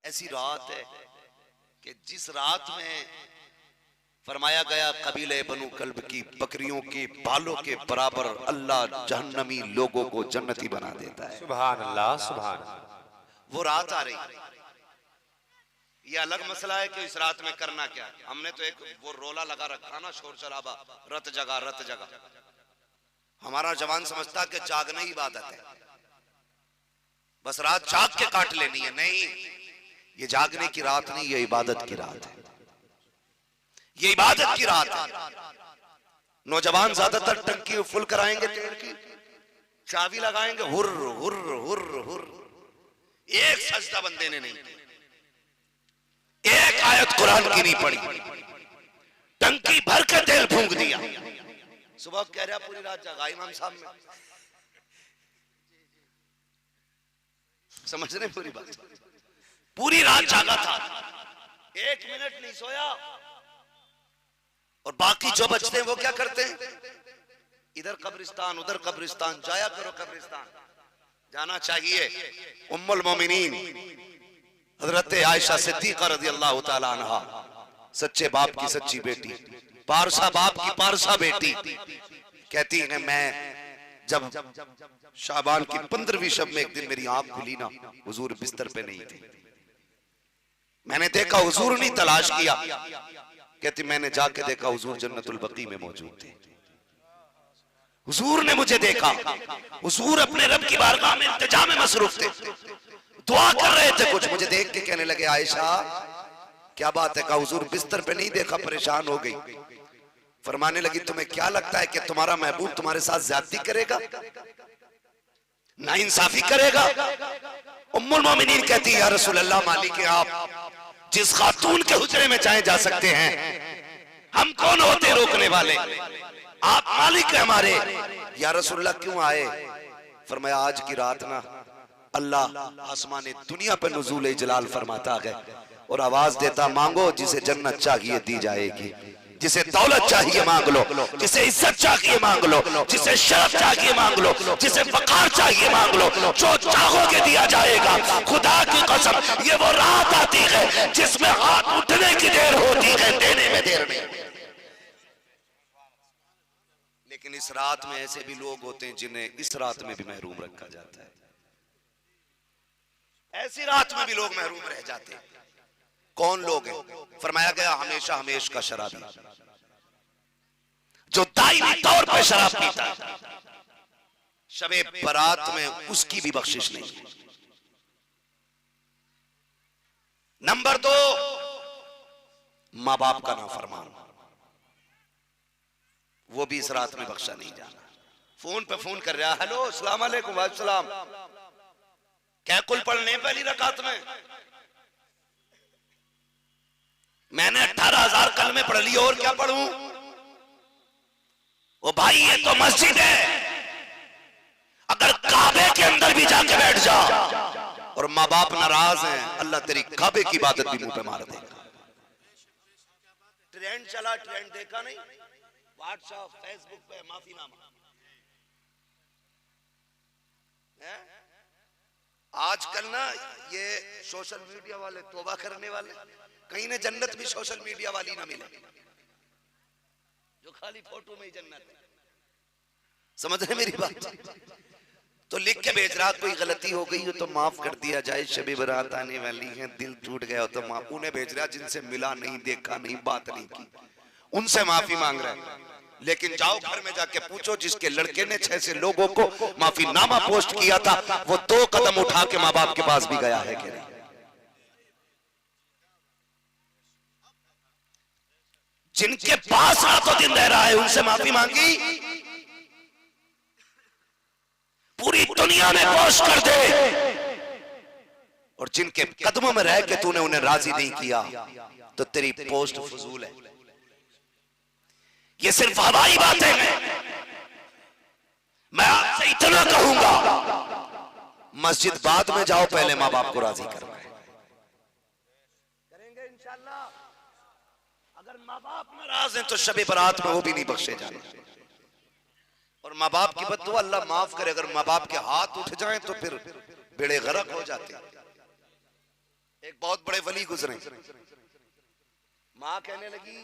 ऐसी रात है कि जिस रात में फरमाया गया कबीले बनु कल्ब की बकरियों के बालों के बराबर अल्लाह जहन्नमी लोगों को जन्नती बना देता है। सुभान अल्लाह, सुभान अल्लाह। वो रात आ रही। ये अलग मसला है कि इस रात में करना क्या है। हमने तो एक वो रोला लगा रखा ना, शोर शराबा, रत जगा रत जगा। हमारा जवान समझता कि जागना ही इबादत है, बस रात जाग के काट लेनी है। नहीं, ये जागने की रात नहीं, ये इबादत की रात है। ये इबादत की रात है। नौजवान ज्यादातर टंकी फुल कराएंगे तेल की, चाबी लगाएंगे, हुर्र हुर्र हुर्र हुर्र। एक सजदा बंदे ने नहीं, एक आयत कुरान की नहीं पढ़ी, टंकी भर के तेल फूंक दिया। सुबह कह रहा पूरी रात जगा इमाम साहब में। समझ रहे पूरी बात? पूरी रात जागा था, एक मिनट नहीं सोया। और बाकी जो बचते हैं वो क्या करते हैं? इधर कब्रिस्तान उधर कब्रिस्तान, जाया करो कब्रिस्तान, जाना चाहिए। उम्मुल मोमिनीन हजरत आयशा सिद्दीक़ा रज़ियल्लाहु ताला अन्हा, सच्चे बाप की सच्ची बेटी, पारसा बाप की पारसा बेटी, कहती है मैं जब शाबान की 15वीं शब में एक दिन मेरी आंख खुली ना, हुजूर बिस्तर पे नहीं थे। मैंने देखा हुजूर नहीं तलाश किया, कहती मैंने जाके देखा हुजूर जन्नतुल बकी में मौजूद थे। हुजूर ने मुझे देखा, हुजूर अपने रब की बारगाह में इल्तिजा में मसरूफ थे, दुआ कर रहे थे। कुछ मुझे देख के कहने लगे आयशा क्या बात है? कहा हुजूर बिस्तर पे नहीं देखा, परेशान हो गई। फरमाने लगी तुम्हें क्या लगता है कि तुम्हारा महबूब तुम्हारे साथ ज्यादती करेगा, नाइंसाफी करेगा? उम्मुल मोमिनीन कहती है या रसूल अल्लाह, मालिक आप जिस खातून के हुजरे में चाहे जा सकते हैं, हम कौन होते रोकने वाले? आप मालिक है हमारे। या रसूलल्लाह क्यों आए? फरमाया आज की रात ना अल्लाह आसमाने दुनिया पे नुज़ूल जलाल फरमाता है और आवाज देता मांगो, जिसे जन्नत चाहिए दी जाएगी, जिसे दौलत चाहिए मांग लो, जिसे इज्जत चाहिए मांग लो, जिसे शर्फ चाहिए मांग लो, जिसे वकार चाहिए मांग लो, जो चाहोगे दिया जाएगा। खुदा की कसम ये वो रात आती है जिसमें हाथ उठने की देर होती है, देने में देर नहीं। लेकिन इस रात में ऐसे भी लोग होते हैं जिन्हें इस रात में भी महरूम रखा जाता है। ऐसी रात में भी लोग महरूम रह जाते हैं। कौन लोग हैं? फरमाया गया हमेशा हमेश का शराबी, जो दायमी तौर पर शराब पीता है, शबे बारात में उसकी भी बख्शिश नहीं। नंबर 2, मां बाप का नाफरमान, वो भी इस रात में बख्शा नहीं जाना। फोन पे फोन कर रहा, हेलो अस्सलाम वालेकुम, वालेकुम सलाम, क्या कुल पढ़ने पहली रकात में? मैंने 18,000 कलमे पढ़ लिए, और क्या पढ़ूं? ओ भाई ये तो मस्जिद है, अगर काबे के अंदर भी जाके बैठ जा और माँ बाप नाराज हैं, अल्लाह तेरी काबे की इबादत भी मुंह पे मार देगा। ट्रेंड चला, ट्रेंड देखा नहीं? व्हाट्सएप फेसबुक पे माफीनामा है? आजकल ना ये सोशल मीडिया वाले तौबा करने वाले, कहीं ने जन्नत भी सोशल मीडिया वाली ना मिले, जो खाली फोटो में ही जन्नत है। समझ रहे मेरी बात? तो लिख के भेज रहा, कोई गलती हो गई हो तो माफ कर दिया जाए, शबे बारात आने वाली है, दिल टूट गया हो तो माफ। उन्हें भेज रहा जिनसे मिला नहीं, देखा नहीं, बात नहीं की, उनसे माफी मांग रहा है। लेकिन जाओ घर में जाके पूछो जिसके लड़के ने 6 से लोगों को माफीनामा पोस्ट किया था, वो 2 कदम उठा के माँ बाप के पास भी गया है कि नहीं? जिनके पास रातों दिन रह रहा है उनसे माफी मांगी, पूरी दुनिया में पोस्ट कर दे। और जिनके कदमों में रह के तूने उन्हें राजी नहीं किया तो तेरी पोस्ट फजूल है। ये सिर्फ हवाई बातें हैं। मैं आपसे इतना कहूंगा, मस्जिद बाद में जाओ, पहले माँ बाप को राजी करवाए। करेंगे इंशाल्लाह। अगर माँ बाप नाराज हैं तो शबे बारात में वो भी नहीं बख्शे जाने। और माँ बाप की बद्दुआ अल्लाह माफ करे, अगर माँ बाप के हाथ उठ जाएं तो फिर बेड़े गरक हो जाते हैं। एक बहुत बड़े वली गुजरे, माँ कहने लगी,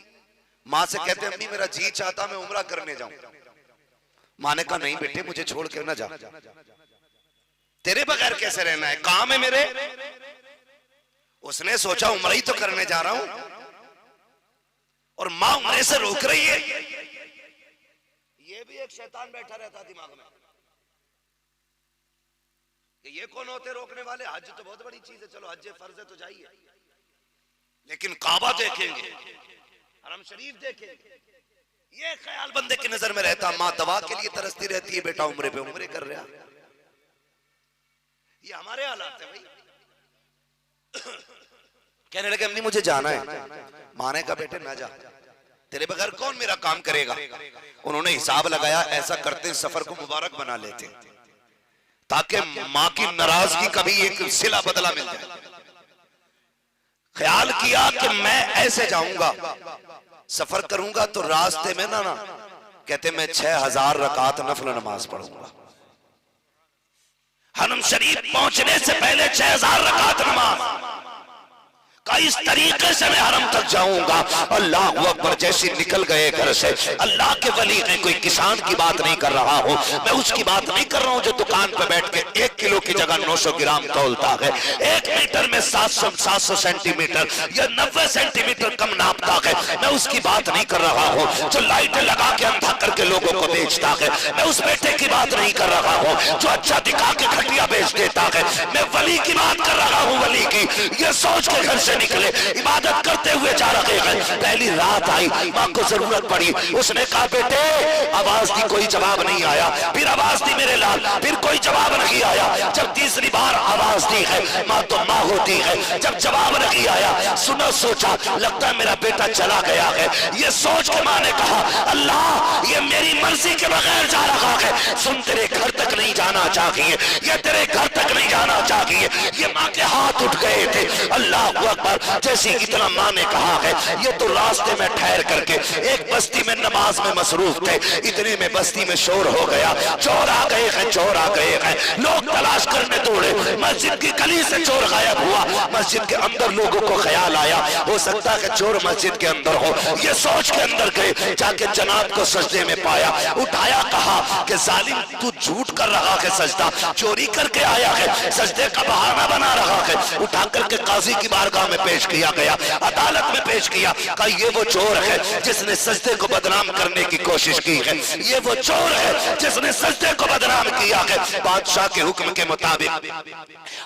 माँ से कहते अम्मी मेरा जी चाहता मैं उम्रा करने जाऊं। माँ ने कहा नहीं बेटे मुझे छोड़ के ना जा, तेरे बगैर कैसे रहना है, काम है मेरे। उसने सोचा उम्रा ही तो करने जा रहा हूं और माँ उम्रे से रोक रही है। ये भी एक शैतान बैठा रहता दिमाग में कि ये कौन होते रोकने वाले, हज तो बहुत बड़ी चीज है, चलो हज फर्ज है तो जाइए, लेकिन काबा देखेंगे, हरम शरीफ देखेंगे, ये ख्याल बंदे की नजर में रहता। माँ दवा के लिए तरसती रहती है, बेटा उम्रे पे उम्रे कर रहा। ये हमारे हालात है भाई। कहने लगे अम्मी मुझे जाना है। माँ ने कहा बेटे ना जा, तेरे बगैर कौन मेरा काम करेगा। उन्होंने हिसाब लगाया, ऐसा करते सफर को मुबारक बना लेते ताकि माँ की नाराजगी कभी एक सिला बदला मिल जाए। ख्याल किया कि मैं ऐसे जाऊंगा, सफर करूंगा तो रास्ते में ना कहते मैं 6000 रकात नफल नमाज पढ़ूंगा। हरम शरीफ पहुंचने से पहले 6000 रकात नमाज का इस तरीके से मैं हरम तक जाऊंगा। अल्लाह अकबर। जैसे निकल गए घर से, अल्लाह के वली है, कोई किसान की बात नहीं कर रहा हूं मैं, उसकी बात नहीं कर रहा हूं जो दुकान पे बैठ के 1 किलो की जगह 900 ग्राम तौलता है, 1 मीटर में 700 सेंटीमीटर या 90 सेंटीमीटर कम नापता है, मैं उसकी बात नहीं कर रहा हूं जो लाइटें लगा के अंधा करके लोगों को बेचता है, मैं उस बेटे की बात नहीं कर रहा हूं जो अच्छा दिखा के घटिया बेच देता है, मैं वली की बात कर रहा हूं। वली की ये सोच के घर से निकले, इबादत करते हुए जा रहे हैं। पहली रात आई, माँ को जरूरत पड़ी, उसने कहा बेटे आवाज दी, कोई जवाब नहीं आया, फिर आवाज दी मेरे लाल, फिर कोई जवाब नहीं आया। जब तीसरी बार आवाज दी है, माँ तो माँ होती है, जब जवाब नहीं आया सुनो, सोचा लगता है मेरा बेटा चला गया है। ये सोच के माँ ने कहा अल्लाह ये मेरी मर्जी के बगैर जा रहा है, सुन तेरे घर तक नहीं जाना चाहिए, ये तेरे घर तक नहीं जाना चाहिए। ये माँ के हाथ उठ गए थे। अल्लाह अकबर। जैसे इतना माँ ने कहा है, ये तो रास्ते में ठहर करके एक बस्ती में नमाज में मसरूफ थे, इतने में बस्ती में शोर हो गया, चोर आ गए हैं, चोर आ गए हैं। लोग तलाश करने दौड़े, मस्जिद की गली से चोर गायब हुआ। मस्जिद के अंदर लोगों को ख्याल आया हो सकता है चोर मस्जिद के अंदर हो, ये सोच के अंदर गए, जाके जनाब को सजदे में पाया, उठाया, कहा कि जालिम तू झूठ कर रहा है, सजदा चोरी करके आया है, सजदे का बहाना बना रहा है। उठा करके काजी की बारगाह में पेश किया गया, अदालत में पेश किया, कहा ये वो चोर है जिसने सजदे को बदनाम करने की कोशिश की है, ये वो चोर है जिसने सजदे को बदनाम किया है। बादशाह के हुक्म के मुताबिक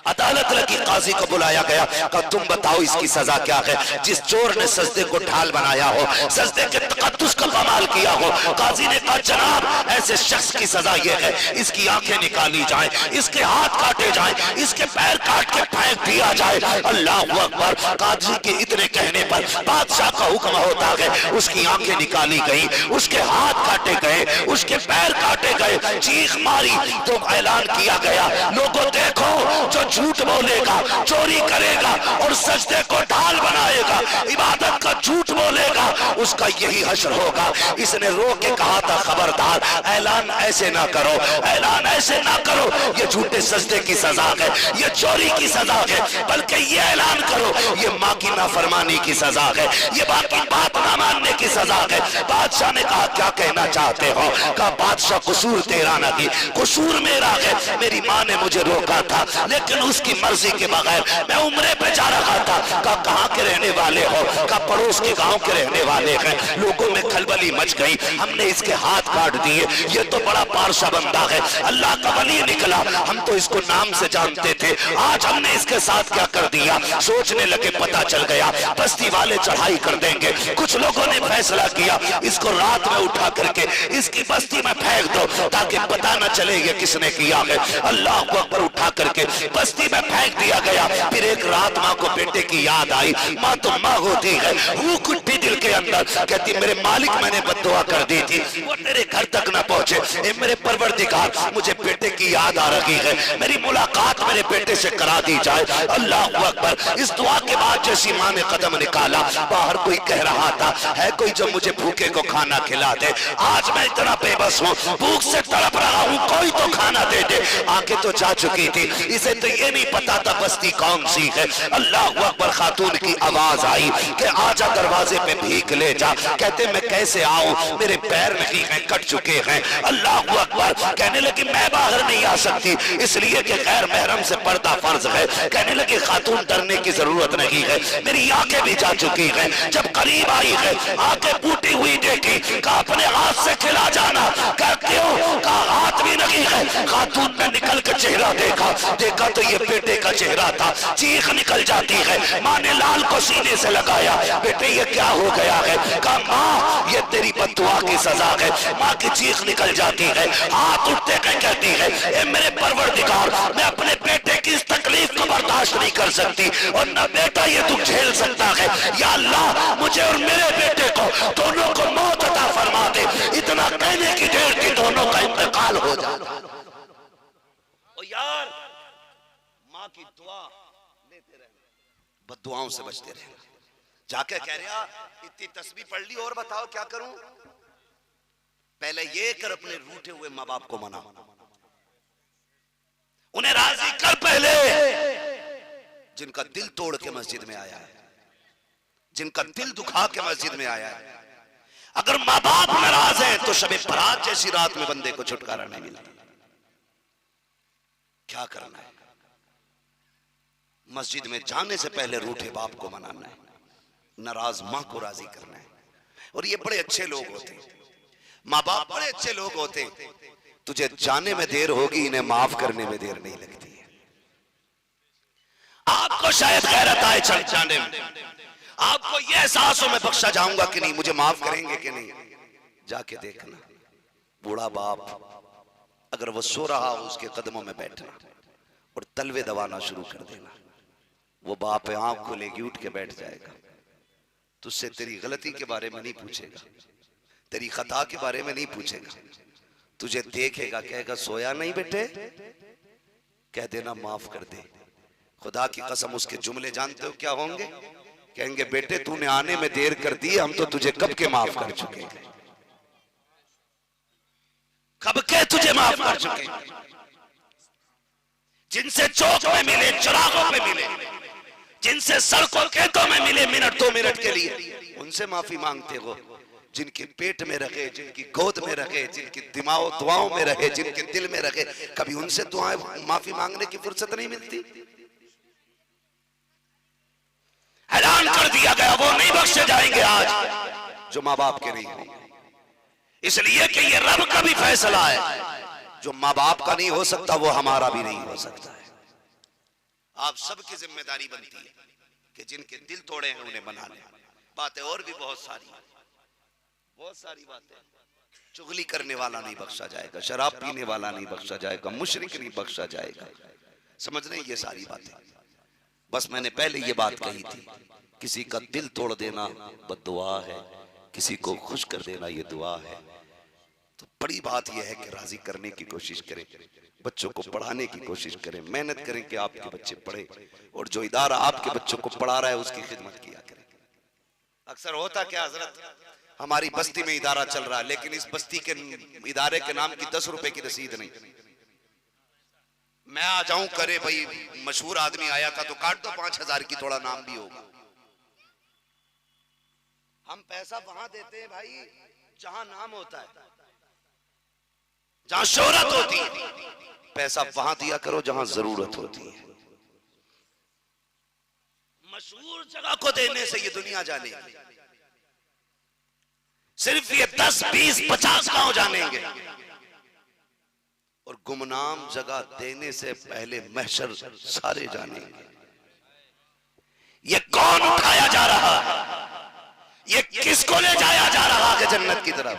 अदालत लगी, काजी को बुलाया गया, कहा तुम बताओ इसकी सजा क्या है। जिस चोर ने सजदे को ढाल बनाया हो, सजदे के तकद्दुस का कमाल किया हो, काजी ने कहा जनाब ऐसे शख्स की सजा ये है, इसकी आंखें निकाली जाए, इसके हाथ काटे जाए, इसके पैर काट के फेंक दिया जाए। अल्लाह अकबर। काजी के इतने कहने पर बादशाह का हुक्म होता है, उसकी आंखें निकाली गई, उसके हाथ काटे गए, उसके पैर काटे गए, चीख मारी तो ऐलान किया गया लोगों देखो जो झूठ बोलेगा, चोरी करेगा और सजदे को ढाल बनाएगा, इबादत का झूठ बोलेगा, उसका यही हश्र होगा। इसने रो के कहा था खबरदार ऐलान ऐसे ना करो, ऐलान ऐसे ना करो, ये झूठे सजदे की सजा है, ये चोरी की सजा है, बल्कि ये ऐलान करो ये माँ की नाफरमानी की सजा है, ये बाकी बात ना मानने की सजा है। बादशाह ने कहा क्या कहना चाहते हो। कहा बादशाह कसूर तेरा नहीं, कसूर मेरा है, मेरी माँ ने मुझे रोका था लेकिन उसकी मर्जी के बगैर मैं उम्रे पे जा रहा था। कहा कहाँ के रहने वाले हो। कहा पड़ोस के गांव के रहने वाले हैं। लोगों में खलबली मच गई, हमने इसके हाथ काट दिए, ये तो बड़ा पारसा बंदा है, अल्लाह का वली निकला, हम तो इसको नाम से जानते थे, आज हमने इसके साथ क्या कर दिया। सोचने लगे पता चल गया बस्ती वाले चढ़ाई कर देंगे। कुछ लोगों ने फैसला किया इसको रात में उठा करके इसकी बस्ती में फेंक दो ताकि पता न चले ये किसने किया है। अल्लाह को अकबर। उठा करके बस्ती में फेंक दिया गया। फिर एक रात माँ को बेटे की याद आई, माँ तो माँ होती है, वो कुट्टी दिल के अंदर कहती मेरे मालिक मैंने बद्दुआ कर दी थी वो तेरे घर तक न पहुंचे, मेरे परवरदिगार मुझे बेटे की याद आ रही है, मेरी मुलाकात मेरे बेटे से करा दी जाए। अल्लाह अकबर। इस दुआ के बाद जैसी माँ ने कदम निकाला, बाहर कोई कह रहा था है कोई जो मुझे भूखे को खाना खिला दे। आज मैं इतना बेबस हूँ, भूख से तड़प रहा हूँ, कोई तो खाना दे दे। आंखें तो जा चुकी थी, इसे तो ये नहीं पता था बस्ती कौन सी है। अल्लाह अकबर। खातून की आवाज आई कि आजा दरवाजे पे भीख ले जा। कहते मैं कैसे आऊं, मेरे पैर नहीं हैं, कट चुके हैं। अल्लाह अकबर। कहने लगी मैं बाहर नहीं आ सकती, इसलिए कि गैर महरम से पर्दा फर्ज है। कहने लगी खातून डरने की जरूरत नहीं है, मेरी आंखें भी जा चुकी हैं। जब करीब आई है, आंखें फूटी हुई देखी, कहा अपने हाथ से खिला जाना। कहा क्यों? कहा हाथ भी नहीं है। खातून ने निकल कर चेहरा देखा, देखा तो ये बेटे का चेहरा था। चीख निकल जाती है। माँ ने लाल को सीने से लगाया, बेटे ये क्या हो गया है? कहा माँ ये तेरी बद्दुआ की सजा है। माँ की चीख निकल जाती है, हाथ उठते गए कहती है ए मेरे परवरदिगार, मैं अपने बेटे की इस तकलीफ को बर्दाश्त नहीं कर सकती और न बेटा ये दुख झेल सकता है। या अल्लाह मुझे और मेरे बेटे को दोनों को मौत अता फरमा दे। इतना कहने की देर थी, दोनों का इंतकाल हो जाता। ओ यार, माँ की दुआ लेते रहना, बद्दुआओं से बचते रहना। जाके कह रहा इतनी तस्बीह पढ़ ली और बताओ क्या करूं? पहले ये कर अपने रूठे हुए माँ बाप को मना, उन्हें राजी कर पहले, जिनका दिल तोड़ के मस्जिद में आया है, जिनका दिल दुखा के मस्जिद में आया है। अगर माँ बाप नाराज हैं तो शबे बरात जैसी रात में बंदे को छुटकारा नहीं मिलता। क्या करना है? मस्जिद में जाने से पहले रूठे बाप को मनाना है, नाराज माँ को राजी करना है। और ये बड़े अच्छे लोग होते हैं, माँ बाप बड़े अच्छे लोग होते हैं। तुझे जाने में देर होगी, इन्हें माफ करने में देर नहीं लगती है। आपको शायद गैरत आए चल जाने में, आपको यह एहसास हो मैं बख्शा जाऊंगा कि नहीं, मुझे माफ करेंगे कि नहीं। जाके देखना, बूढ़ा बाप अगर वो सो रहा हो उसके कदमों में बैठना और तलवे दबाना शुरू कर देना। वो बाप आंख खुलेगी, उठ के बैठ जाएगा, तुझसे तेरी गलती के बारे में नहीं पूछेगा, तेरी खता के बारे में नहीं पूछेगा, तुझे देखेगा, कहेगा सोया नहीं बेटे, कह देना माफ कर दे। खुदा की कसम उसके जुमले जानते हो क्या होंगे? कहेंगे बेटे तूने आने में देर कर दी, हम तो तुझे कब के माफ कर चुके हैं, कब के तुझे माफ कर चुके हैं। जिनसे चौक में मिले, चौराहों पे मिले, जिनसे सड़कों खेतों में मिले मिनट 2 मिनट के लिए, उनसे माफी मांगते हो। जिनके पेट में रखे, जिनकी गोद में रखे, जिनकी दुआओं में रहे, जिनके दिल में रखे, कभी उनसे दुआएं माफी मांगने की फुर्सत नहीं मिलती। ऐलान कर दिया गया वो नहीं बख्शे जाएंगे आज जो माँ बाप के नहीं होंगे, इसलिए कि ये रब का भी फैसला है। जो माँ बाप का नहीं हो सकता वो हमारा भी नहीं हो सकता है। आप सबकी जिम्मेदारी बनती है कि जिनके दिल तोड़े हैं उन्हें बना लें। बातें और भी बहुत सारी बातें। चुगली करने वाला नहीं बख्शा जाएगा, शराब पीने वाला नहीं बख्शा जाएगा, मुशरिक नहीं बख्शा जाएगा। समझ रहे ये सारी बातें। बस मैंने पहले ये बात कही थी, किसी का दिल तोड़ देना बद्दुआ है, किसी को खुश कर देना ये दुआ है। तो बड़ी बात यह है कि राजी करने की कोशिश करें, बच्चों को पढ़ाने की कोशिश करें, मेहनत करें कि आपके बच्चे पढ़े, और जो इदारा आपके बच्चों को पढ़ा रहा है उसकी खिदमत किया करें। अक्सर होता क्या हजरत, हमारी बस्ती में इदारा चल रहा है, लेकिन इस बस्ती के इदारे के नाम की 10 रुपए की रसीद नहीं। मैं आ जाऊं करे भाई मशहूर आदमी आया था तो काट दो 5000 की, थोड़ा नाम भी होगा। हम पैसा वहां देते हैं भाई जहां नाम होता है, जहां शोहरत होती है। पैसा वहां दिया करो जहां जरूरत होती है। मशहूर जगह को देने से ये दुनिया जानेगी, सिर्फ ये 10, 20, 50 गांव जानेंगे। और गुमनाम जगह देने से पहले महशर सारे जानेंगे। ये कौन उठाया जा रहा है, ये किसको ले जाया जा रहा है जन्नत की तरफ?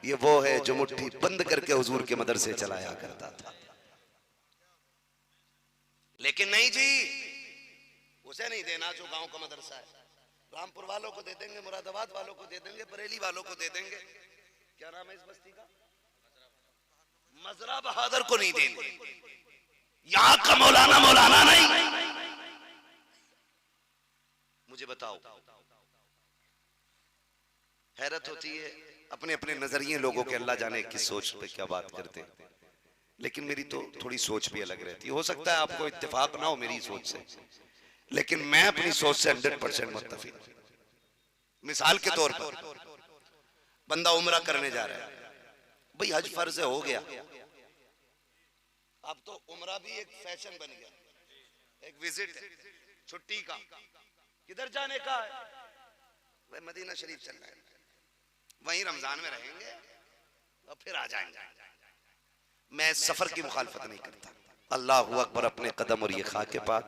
ये वो है जो मुट्ठी बंद करके हुजूर के मदरसे चलाया करता था। लेकिन नहीं जी, उसे नहीं देना जो गांव का मदरसा है। रामपुर वालों को दे देंगे, मुरादाबाद वालों को दे देंगे, बरेली वालों को दे देंगे। क्या नाम है इस बस्ती का? मजरा बहादुर को नहीं देंगे। यहां का मौलाना मौलाना नहीं। मुझे बताओ, हैरत होती है अपने अपने नजरिए लोगों के, अल्लाह जाने किस सोच पे क्या बात करते हैं, लेकिन मेरी तो थोड़ी सोच भी अलग रहती है। हो सकता है आपको इत्तेफाक ना हो मेरी सोच से, लेकिन मैं अपनी सोच से 100% मुत्तफिक। मिसाल के तौर पर बंदा उम्रा करने जा रहा है, भाई हज फर्ज हो गया, अब तो उम्रा भी एक फैशन बन गया, एक विजिट है, छुट्टी का। किधर जाने का है? भाई मदीना शरीफ चलना है, वहीं रमजान में रहेंगे और फिर आ जाएंगे। मैं सफर की मुखालफत नहीं करता। अल्लाह अकबर, अपने कदम और ये खाके पाक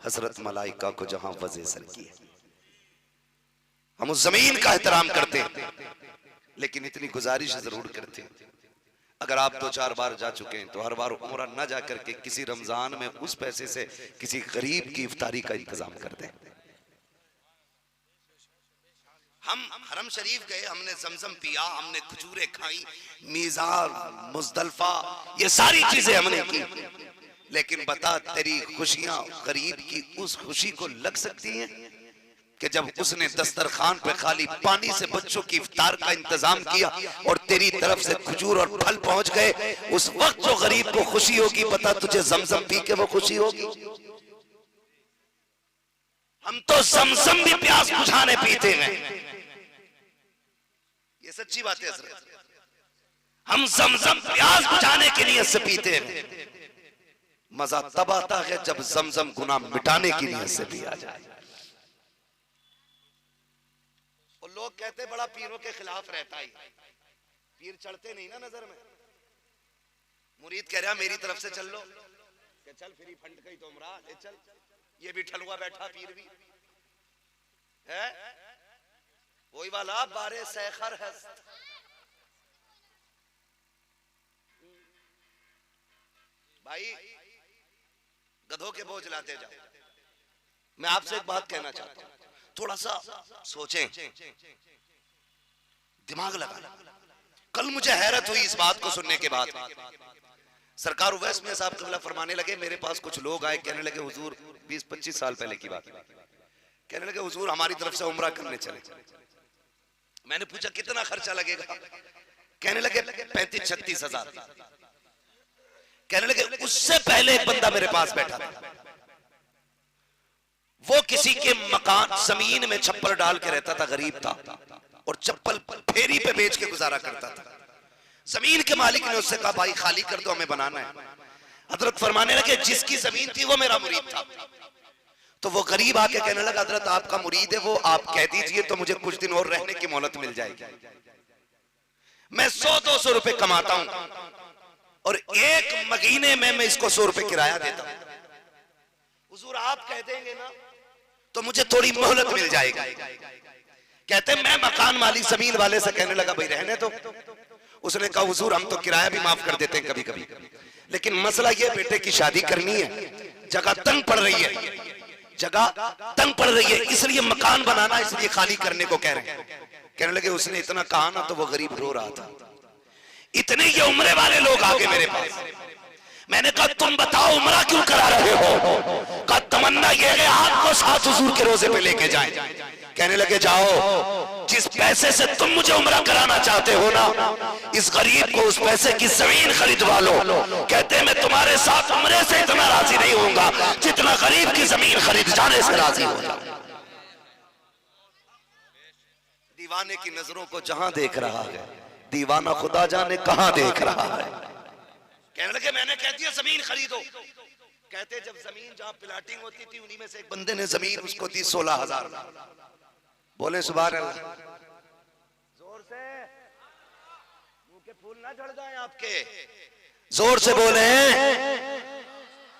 हजरत मलाइका को जहां वज़े सर की है, हम उस जमीन का एहतराम करते हैं, लेकिन इतनी गुजारिश जरूर करते हैं, अगर आप 2-4 बार जा चुके हैं तो हर बार उम्रा न जा करके किसी रमजान में उस पैसे से किसी गरीब की इफ्तारी का इंतजाम कर दें। हम हरम शरीफ गए, हमने जमजम पिया, हमने खजूरें खाई, मीज़ार, मुज़दलिफा, ये सारी चीजें हमने की, लेकिन बता तेरी खुशियां गरीब की उस खुशी को लग सकती हैं कि जब उसने दस्तरखान पे खाली पानी से बच्चों की इफ्तार का इंतजाम किया और तेरी तरफ से खजूर और फल पहुंच गए, उस वक्त जो गरीब को खुशी होगी, पता तुझे जमजम पी के वो खुशी होगी? हम तो जमजम भी प्यास बुझाने पीते हैं, ये सच्ची बात है हज़रत। हम जमजम प्यास बुझाने के लिए से पीते हैं। मजा तब आता है जब जमजम गुनाह मिटाने की नीयत से पिया जाए। और लोग कहते बड़ा पीरों के खिलाफ रहता ही, पीर चढ़ते नहीं ना नजर में। मुरीद कह रहा मेरी तरफ से चल लो, कि चल फ्री फंड गई तो उमरा ले चल, ये भी ठलुआ बैठा पीर भी है, वही वाला बारे सैखर है। भाई गधों के बोझ लाते जाओ। मैं आपसे एक बात कहना चाहता हूं, थोड़ा सा सोचें, दिमाग लगा। कल मुझे हैरत हुई इस बात को सुनने के बाद। सरकार उवैस में साहब क़िबला फरमाने लगे, मेरे पास कुछ लोग आए, कहने लगे हुजूर, 20-25 साल पहले की बात, कहने लगे हुजूर हमारी तरफ से उम्रा करने चले। मैंने पूछा कितना खर्चा लगेगा? कहने लगे 35-36 हजार। कहने लगे उससे पहले एक बंदा मेरे पास बैठा था, वो किसी के मकान जमीन में छप्पर डाल के रहता था, गरीब था, और चप्पल फेरी पे बेच के गुजारा करता था। जमीन के मालिक ने उससे कहा भाई खाली कर दो, हमें बनाना है। हजरत फरमाने लगे जिसकी जमीन थी वो मेरा मुरीद था। तो वो गरीब आके कहने लगा हजरत आपका मुरीद है वो, आप कह दीजिए तो मुझे कुछ दिन और रहने की मोहलत मिल जाएगी। मैं 100-200 रुपए कमाता हूं और एक महीने में मैं इसको 100 रुपए किराया देता हूं। हुजूर आप कह देंगे ना तो मुझे थोड़ी मोहलत मिल जाएगी। कहते मैं मकान मालिक जमीन वाले से कहने लगा भाई रहने तो। उसने कहा हुजूर हम तो किराया भी माफ कर देते हैं कभी कभी, लेकिन मसला ये बेटे की शादी करनी है, जगह तंग पड़ रही है, जगह तंग पड़ रही है, इसलिए मकान बनाना, इसलिए खाली करने को कह रहे हैं। कहने लगे उसने इतना कहा ना तो वो गरीब रो रहा था। इतने ये उम्रे वाले लोग आगे मेरे पास। मैंने कहा तुम बताओ उम्रा क्यों करा रहे हो? कहा तमन्ना ये है आपको साथ हुजूर के रोजे पे लेके जाएं। कहने लगे जाओ, जिस पैसे से तुम मुझे उम्रा कराना चाहते हो ना, इस गरीब को उस पैसे की जमीन खरीदवा लो। कहते मैं तुम्हारे साथ उम्रे से इतना राजी नहीं होऊंगा जितना गरीब की जमीन खरीद जाने से राजी हो जाऊं। दीवाने की नजरों को जहां देख रहा है, दीवाना खुदा जाने कहां देख रहा है। कहने लगे मैंने कह दिया जमीन खरीदो। कहते जब जमीन जहां प्लाटिंग होती थी उन्हीं में से एक बंदे ने जमीन उसको दी 16,000। बोले सुभान अल्लाह, जोर से, मुंह के फूल ना झड़ जाएं आपके, जोर से बोले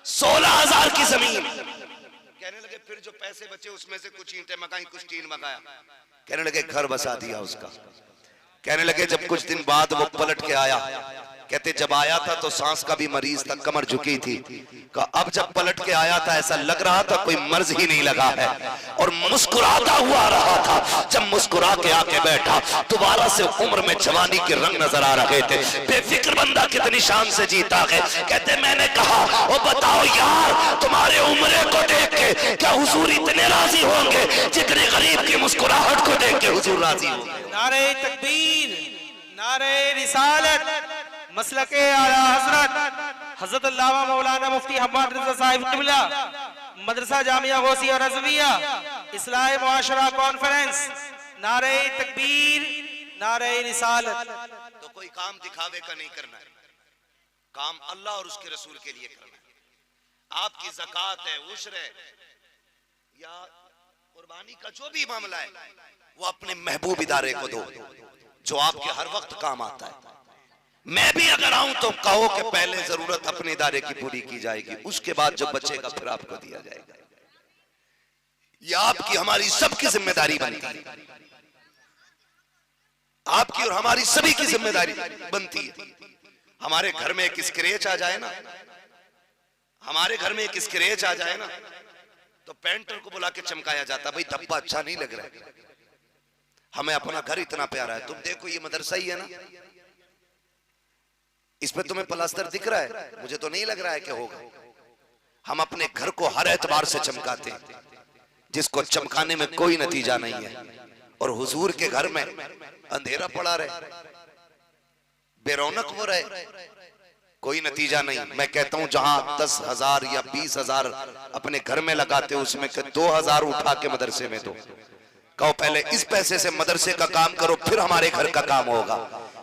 16,000 की जमीन। कहने लगे फिर जो पैसे बचे उसमें से कुछ ईंटें मंगाई, कुछ टीन मंगाया। कहने लगे घर बसा दिया उसका। कहने लगे जब कुछ दिन बाद वो पलट के आया कहते जब आया था तो सांस का भी मरीज था, कमर झुकी थी। अब जब पलट के आया था ऐसा लग रहा था कोई मर्ज ही नहीं लगा है, और मुस्कुराता हुआ रहा था। जब मुस्कुरा के आके बैठा दोबारा से उम्र में जवानी के रंग नजर आ रहे थे। बेफिक्र बंदा कितनी शान से जीता है। कहते मैंने कहा ओ बताओ यार, तुम्हारे उम्र को देख के क्या हुजूर इतने राजी होंगे जितने गरीब की मुस्कुराहट को देख के हुजूर राजी होंगे। नारे तकबीर, नारे रिसालत, मसलके आला हजरत हजरत अल्लामा मौलाना मुफ्ती हम्माद रिज़ा साहिब क़िबला, मदरसा जामिया गौसिया रज़विया, इस्लाह मुआशरा कॉन्फ्रेंस। नारे तकबीर, नारे रिसालत। तो कोई काम दिखावे का नहीं करना है, काम अल्लाह और उसके रसूल के लिए करना है। आपकी ज़कात है, उश्र है या कुर्बानी का जो भी मामला है, वो अपने महबूब इदारे को दो जो आपके हर वक्त काम आता है। मैं भी अगर आऊं तो कहो कि पहले जरूरत अपने इदारे की पूरी की जाएगी, उसके बाद जो बचेगा फिर आपको दिया जाएगा। यह आपकी हमारी सबकी जिम्मेदारी बनती है, आपकी और हमारी सभी की जिम्मेदारी बनती है। हमारे घर में एक स्क्रैच आ जाए ना, हमारे घर में एक स्क्रैच आ जाए ना, तो पेंटर को बुला के चमकाया जाता, भाई धब्बा अच्छा नहीं लग रहा है, हमें अपना घर इतना प्यारा है। तुम देखो ये मदरसा ही है ना, इस पे तुम्हें प्लास्टर दिख रहा है, मुझे तो नहीं लग रहा है कि होगा। हम अपने घर को हर एतबार से चमकाते हैं, जिसको चमकाने में कोई नतीजा नहीं है। और हुजूर के घर में अंधेरा पड़ा रहे, बेरौनक हो रहे, कोई नतीजा नहीं। मैं कहता हूं जहां 10,000 या 20,000 अपने घर में लगाते हो, उसमें 2,000 उठा के मदरसे में दो। कहो पहले इस पैसे से मदरसे का काम करो, फिर हमारे घर का काम होगा।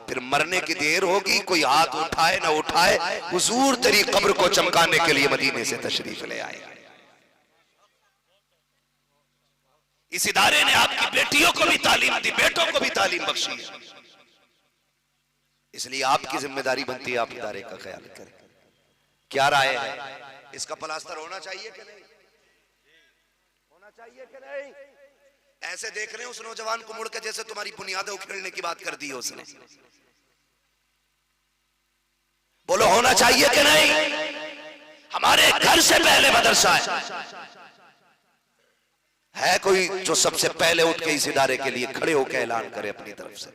फिर मरने की देर होगी, कोई हाथ उठाए ना उठाए, हुजूर तेरी कब्र को चमकाने के लिए मदीने से तशरीफ ले आए। इस इदारे ने आपकी बेटियों को भी तालीम दी, बेटों को भी तालीम बख्शी है, इसलिए आपकी जिम्मेदारी बनती है आप इदारे का ख्याल करें। क्या राय है, इसका प्लास्टर होना चाहिए कि नहीं होना चाहिए कि नहीं? ऐसे देख रहे हैं उस नौजवान को मुड़ के जैसे तुम्हारी बुनियादें उखेड़ने की बात कर दी है उसने। बोलो होना चाहिए कि नहीं? हमारे घर से पहले मदरसा है कोई जो सबसे पहले उठ के इस इदारे के लिए खड़े होकर ऐलान करे अपनी तरफ से।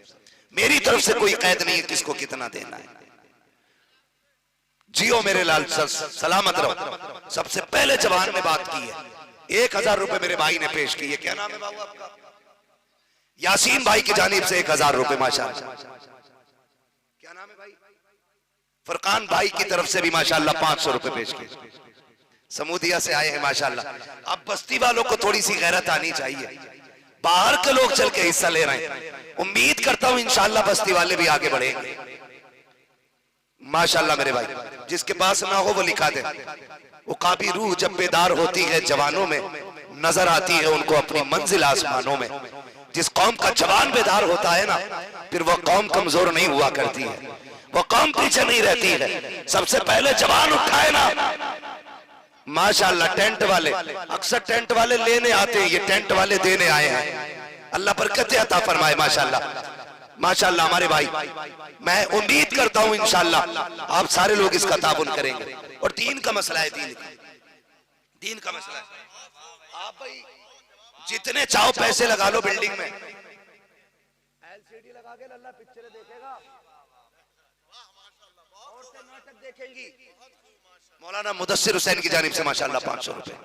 मेरी तरफ से कोई कैद नहीं है किसको कितना देना है। जियो मेरे लाल, सलामत रहो। सबसे पहले जवान ने बात की है, 1,000 रुपए मेरे भाई ने पेश किए। क्या नाम है बाबू आपका? यासीन भाई की जानिब से 1,000 रुपए माशाअल्लाह। क्या नाम है भाई? फरकान भाई की तरफ से भी माशाअल्लाह 500 रुपए पेश किए। समूदिया से आए हैं माशाअल्लाह। अब बस्ती वालों को थोड़ी सी गैरत आनी चाहिए, बाहर के लोग चल के हिस्सा ले रहे हैं। उम्मीद करता हूं इंशाअल्लाह बस्ती वाले भी आगे बढ़ेंगे माशाअल्लाह। मेरे भाई जिसके पास ना हो वो लिखा दे। वो काबी रूह जब बेदार होती है जवानों में, नजर आती है उनको अपनी मंजिल आसमानों में। जिस कौम का जवान बेदार होता है ना, फिर वो कौम कमजोर नहीं हुआ करती है, वो कौम पीछे नहीं रहती है। सबसे पहले जवान उठाए ना माशाअल्लाह। टेंट वाले अक्सर टेंट वाले लेने आते हैं, ये टेंट वाले देने आए हैं। अल्लाह बरकत अता फरमाए माशाअल्लाह माशाअल्लाह। हमारे भाई मैं उम्मीद करता हूं इंशाअल्लाह आप सारे लोग इसका ताबुन करेंगे। और दीन का मसला है, दीन का मसला है। आप भाई जितने चाहो पैसे लगा लो बिल्डिंग में, एलसीडी लगा के अल्लाह पिक्चरें देखेगा, औरतें नाटक देखेंगी। मौलाना मुदस्सिर हुसैन की जानिब से माशाअल्लाह 500 रुपए।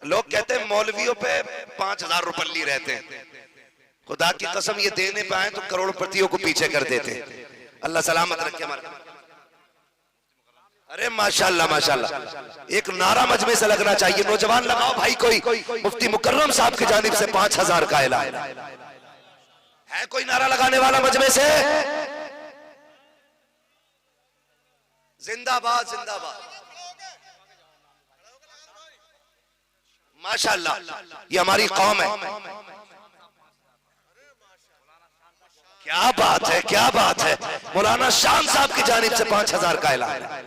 लोग कहते हैं मौलवियों पे 5,000 रुपये रहते हैं। खुदा की कसम ये देने पे आए तो करोड़पतियों को पीछे कर देते हैं। अल्लाह सलामत रखे हमारे। अरे माशाअल्लाह माशाअल्लाह। एक नारा मजमे से लगना चाहिए। नौजवान लगाओ भाई, कोई मुफ्ती मुकर्रम साहब की जानिब से 5,000 का ऐलान है। कोई नारा लगाने वाला मजमे से? जिंदाबाद जिंदाबाद माशाअल्लाह। ये हमारी कौम है। क्या बात है, क्या बात है। मौलाना शान साहब की जानिब से 5,000 का ऐलान है।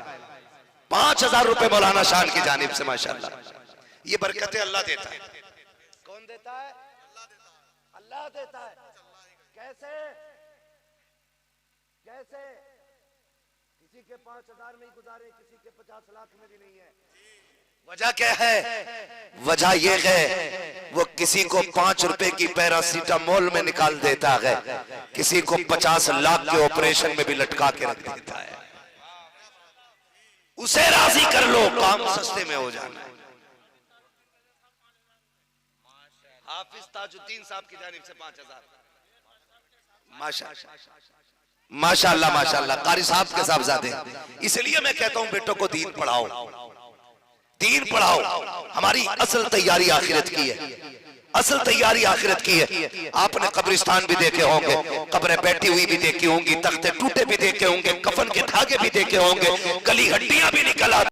5,000 रुपए मौलाना शान की जानिब से माशाअल्लाह। ये बरकतें अल्लाह देता है। कौन देता है? अल्लाह देता है। कैसे कैसे? किसी के 5,000 में ही गुजारे, किसी के 50 लाख में भी नहीं है। वजह क्या है? वजह यह है वो किसी को 5 रुपए की पैरासीटामोल में निकाल देता है, किसी को 50 लाख के ऑपरेशन में भी लटका के रख देता है। उसे राजी कर लो, काम सस्ते में हो जाना है। हाफिज ताजुद्दीन साहब की जानिब से 5,000। माशाअल्लाह माशाअल्लाह, कारी साहब के साहबजादे। इसलिए मैं कहता हूं बेटों को दीन पढ़ाओ, दीन पढ़ाओ। हमारी असल तैयारी आखिरत की है, असल तैयारी आखिरत की है। आपने कब्रिस्तान भी देखे होंगे, कब्रें बैठी हुई भी देखी होंगी, तख्ते टूटे भी देखे होंगे, कफन के धागे भी देखे होंगे, गली हड्डियां भी निकल आती